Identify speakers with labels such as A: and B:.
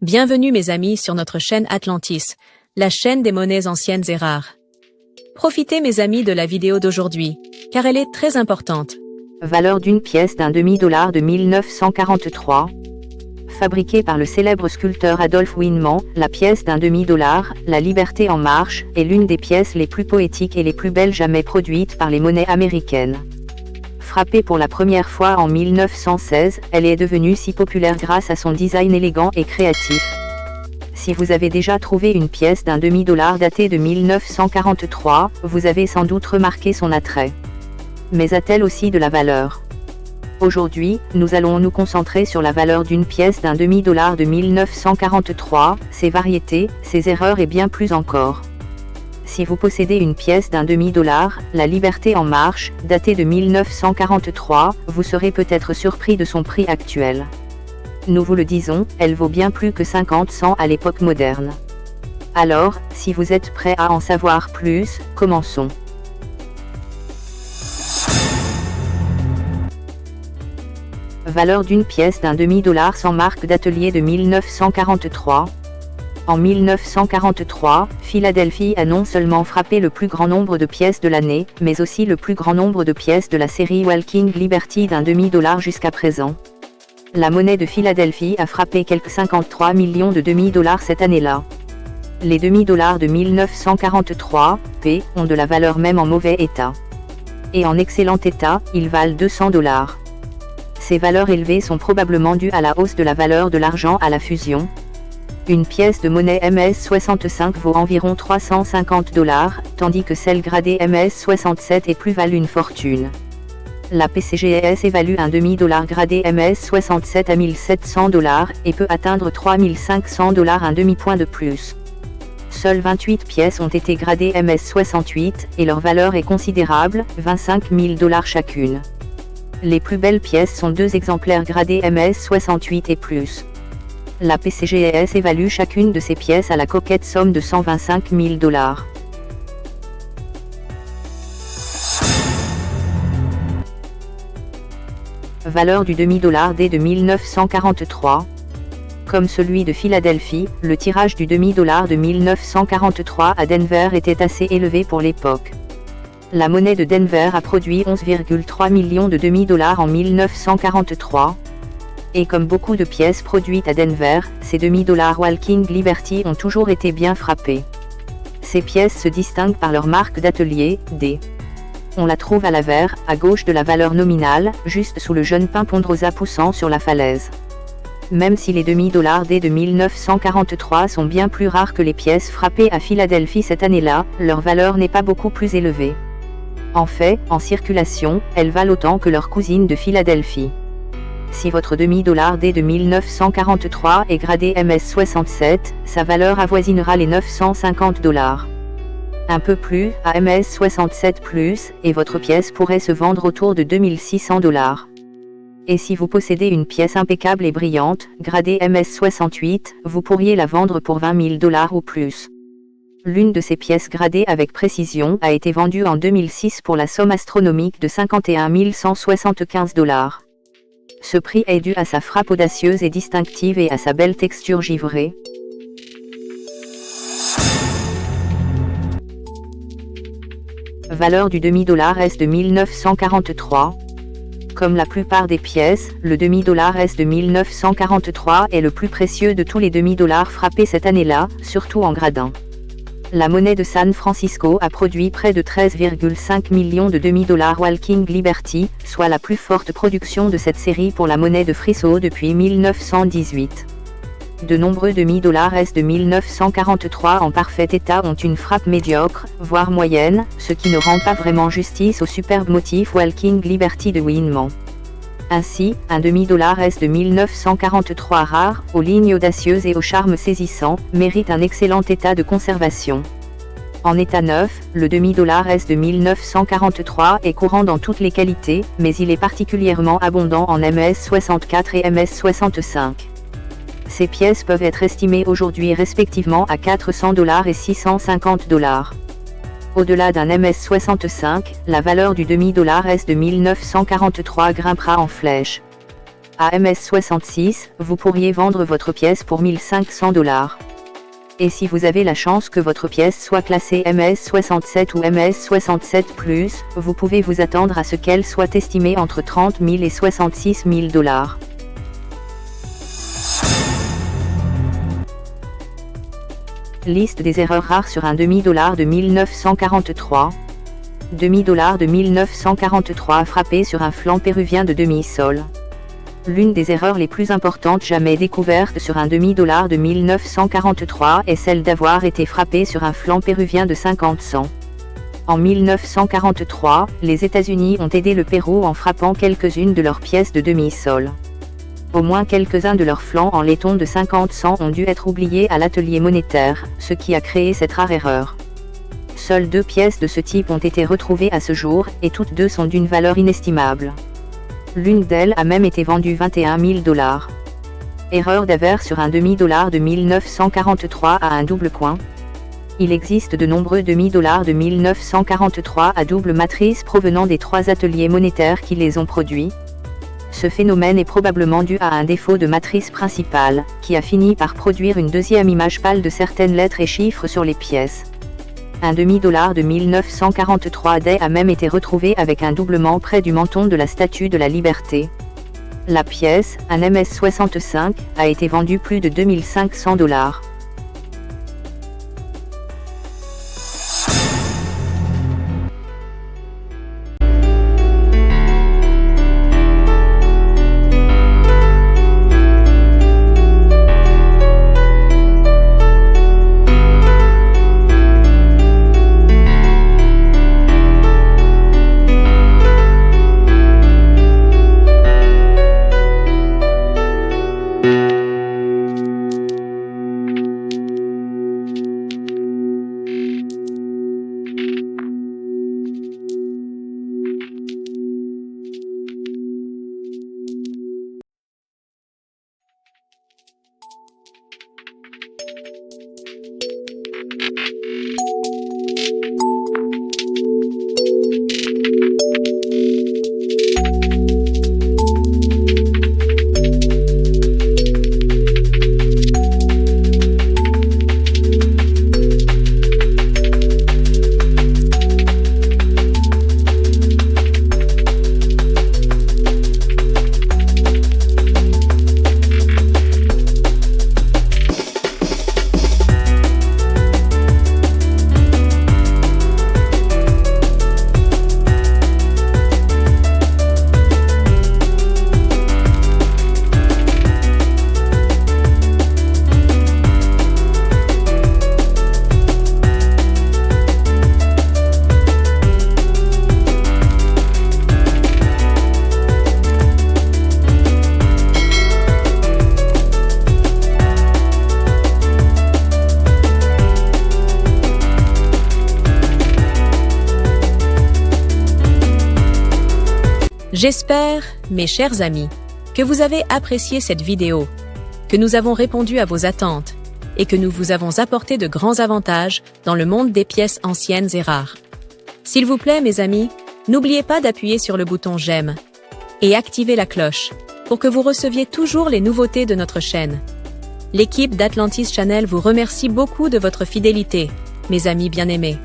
A: Bienvenue mes amis sur notre chaîne Atlantis, la chaîne des monnaies anciennes et rares. Profitez mes amis de la vidéo d'aujourd'hui, car elle est très importante.
B: Valeur d'une pièce d'un demi-dollar de 1943. Fabriquée par le célèbre sculpteur Adolphe Winman, la pièce d'un demi-dollar, La Liberté en marche, est l'une des pièces les plus poétiques et les plus belles jamais produites par les monnaies américaines. Frappée pour la première fois en 1916, elle est devenue si populaire grâce à son design élégant et créatif. Si vous avez déjà trouvé une pièce d'un demi-dollar datée de 1943, vous avez sans doute remarqué son attrait. Mais a-t-elle aussi de la valeur? Aujourd'hui, nous allons nous concentrer sur la valeur d'une pièce d'un demi-dollar de 1943, ses variétés, ses erreurs et bien plus encore. Si vous possédez une pièce d'un demi-dollar, La Liberté en marche, datée de 1943, vous serez peut-être surpris de son prix actuel. Nous vous le disons, elle vaut bien plus que 50 cents à l'époque moderne. Alors, si vous êtes prêt à en savoir plus, commençons. Valeur d'une pièce d'un demi-dollar sans marque d'atelier de 1943. En 1943, Philadelphie a non seulement frappé le plus grand nombre de pièces de l'année, mais aussi le plus grand nombre de pièces de la série Walking Liberty d'un demi-dollar jusqu'à présent. La monnaie de Philadelphie a frappé quelques 53 millions de demi-dollars cette année-là. Les demi-dollars de 1943, p, ont de la valeur même en mauvais état. Et en excellent état, ils valent 200 dollars. Ces valeurs élevées sont probablement dues à la hausse de la valeur de l'argent à la fusion. Une pièce de monnaie MS-65 vaut environ 350 dollars, tandis que celle gradée MS-67 est plus value une fortune. La PCGS évalue un demi-dollar gradé MS-67 à 1700 dollars, et peut atteindre 3500 dollars un demi-point de plus. Seules 28 pièces ont été gradées MS-68, et leur valeur est considérable, 25 000 dollars chacune. Les plus belles pièces sont 2 exemplaires gradés MS-68 et plus. La PCGS évalue chacune de ces pièces à la coquette somme de 125 000 dollars. Valeur du demi-dollar dès de 1943. Comme celui de Philadelphie, le tirage du demi-dollar de 1943 à Denver était assez élevé pour l'époque. La monnaie de Denver a produit 11,3 millions de demi-dollars en 1943. Et comme beaucoup de pièces produites à Denver, ces demi-dollars Walking Liberty ont toujours été bien frappés. Ces pièces se distinguent par leur marque d'atelier, D. On la trouve à l'avers, à gauche de la valeur nominale, juste sous le jeune pin ponderosa poussant sur la falaise. Même si les demi-dollars D de 1943 sont bien plus rares que les pièces frappées à Philadelphie cette année-là, leur valeur n'est pas beaucoup plus élevée. En fait, en circulation, elles valent autant que leurs cousines de Philadelphie. Si votre demi-dollar D de 1943 est gradé MS67, sa valeur avoisinera les 950 dollars. Un peu plus, à MS67+, et votre pièce pourrait se vendre autour de 2600 dollars. Et si vous possédez une pièce impeccable et brillante, gradée MS68, vous pourriez la vendre pour 20 000 dollars ou plus. L'une de ces pièces gradées avec précision a été vendue en 2006 pour la somme astronomique de 51 175 dollars. Ce prix est dû à sa frappe audacieuse et distinctive et à sa belle texture givrée. Valeur du demi-dollar S de 1943. Comme la plupart des pièces, le demi-dollar S de 1943 est le plus précieux de tous les demi-dollars frappés cette année-là, surtout en gradin. La monnaie de San Francisco a produit près de 13,5 millions de demi-dollars Walking Liberty, soit la plus forte production de cette série pour la monnaie de Friso depuis 1918. De nombreux demi-dollars S de 1943 en parfait état ont une frappe médiocre, voire moyenne, ce qui ne rend pas vraiment justice au superbe motif Walking Liberty de Winman. Ainsi, un demi-dollar S de 1943 rare, aux lignes audacieuses et au charme saisissant, mérite un excellent état de conservation. En état neuf, le demi-dollar S de 1943 est courant dans toutes les qualités, mais il est particulièrement abondant en MS64 et MS65. Ces pièces peuvent être estimées aujourd'hui respectivement à 400 dollars et 650 dollars. Au-delà d'un MS65, la valeur du demi-dollar S de 1943 grimpera en flèche. À MS66, vous pourriez vendre votre pièce pour 1500 $. Et si vous avez la chance que votre pièce soit classée MS67 ou MS67+, vous pouvez vous attendre à ce qu'elle soit estimée entre 30 000 et 66 000 $. Liste des erreurs rares sur un demi-dollar de 1943. Demi-dollar de 1943 frappé sur un flanc péruvien de demi-sol. L'une des erreurs les plus importantes jamais découvertes sur un demi-dollar de 1943 est celle d'avoir été frappé sur un flanc péruvien de 50 cents. En 1943, les États-Unis ont aidé le Pérou en frappant quelques-unes de leurs pièces de demi-sol. Au moins quelques-uns de leurs flancs en laiton de 50 cents ont dû être oubliés à l'atelier monétaire, ce qui a créé cette rare erreur. Seules 2 pièces de ce type ont été retrouvées à ce jour, et toutes deux sont d'une valeur inestimable. L'une d'elles a même été vendue 21 000 $. Erreur d'Haver sur un demi-dollar de 1943 à un double coin. Il existe de nombreux demi-dollars de 1943 à double matrice provenant des 3 ateliers monétaires qui les ont produits. Ce phénomène est probablement dû à un défaut de matrice principale, qui a fini par produire une deuxième image pâle de certaines lettres et chiffres sur les pièces. Un demi-dollar de 1943 a même été retrouvé avec un doublement près du menton de la Statue de la Liberté. La pièce, un MS65, a été vendue plus de 2500 $.
A: J'espère, mes chers amis, que vous avez apprécié cette vidéo, que nous avons répondu à vos attentes et que nous vous avons apporté de grands avantages dans le monde des pièces anciennes et rares. S'il vous plaît, mes amis, n'oubliez pas d'appuyer sur le bouton j'aime et activer la cloche pour que vous receviez toujours les nouveautés de notre chaîne. L'équipe d'Atlantis Channel vous remercie beaucoup de votre fidélité, mes amis bien-aimés.